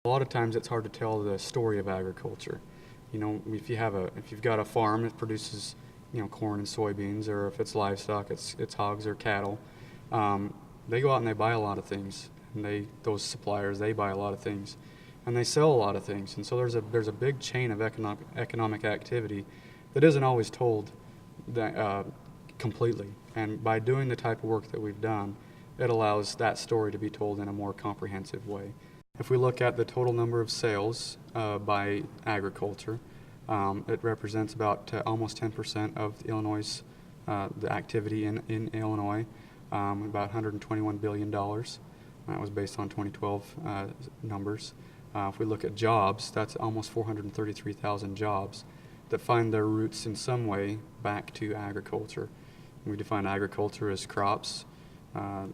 A lot of times it's hard to tell the story of agriculture. You know, if you've got a farm that produces, corn and soybeans, or if it's livestock, it's hogs or cattle. They go out and they buy a lot of things, and those suppliers, they buy a lot of things, and they sell a lot of things. And so there's a big chain of economic activity that isn't always told completely. And by doing the type of work that we've done, it allows that story to be told in a more comprehensive way. If we look at the total number of sales by agriculture, it represents about almost 10% of Illinois' the activity in Illinois, about $121 billion. That was based on 2012 numbers. If we look at jobs, that's almost 433,000 jobs that find their roots in some way back to agriculture. We define agriculture as crops,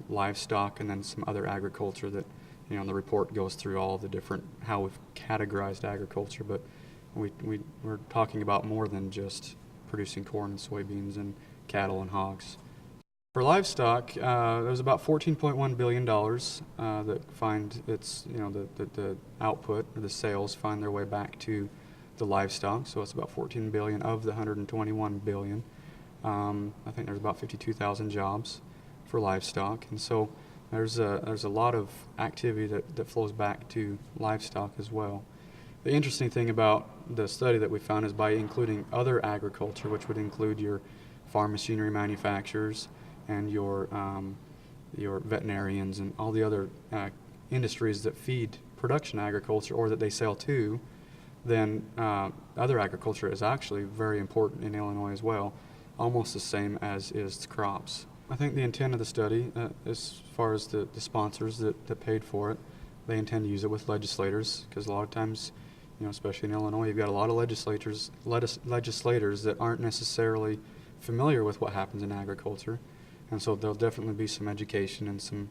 livestock, and then some other agriculture that, the report goes through all the different, how we've categorized agriculture, but we're talking about more than just producing corn and soybeans and cattle and hogs. For livestock, there's about $14.1 billion that find the output or the sales find their way back to the livestock. So it's about 14 billion of the 121 billion. I think there's about 52,000 jobs for livestock, and so there's a lot of activity that flows back to livestock as well. The interesting thing about the study that we found is by including other agriculture, which would include your farm machinery manufacturers and your veterinarians and all the other industries that feed production agriculture or that they sell to, then other agriculture is actually very important in Illinois as well, almost the same as is crops. I think the intent of the study, as far as the sponsors that paid for it, they intend to use it with legislators, because a lot of times, especially in Illinois, you've got a lot of legislators that aren't necessarily familiar with what happens in agriculture, and so there'll definitely be some education and some,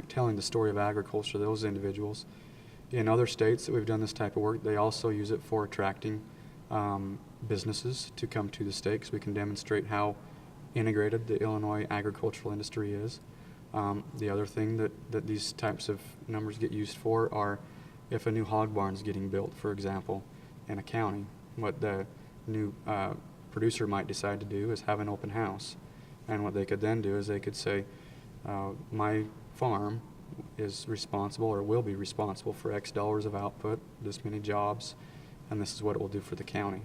telling the story of agriculture to those individuals. In other states that we've done this type of work, they also use it for attracting businesses to come to the state, because we can demonstrate how integrated the Illinois agricultural industry is. The other thing that these types of numbers get used for are if a new hog barn is getting built, for example, in a county, what the new producer might decide to do is have an open house. And what they could then do is they could say, my farm is responsible or will be responsible for X dollars of output, this many jobs, and this is what it will do for the county.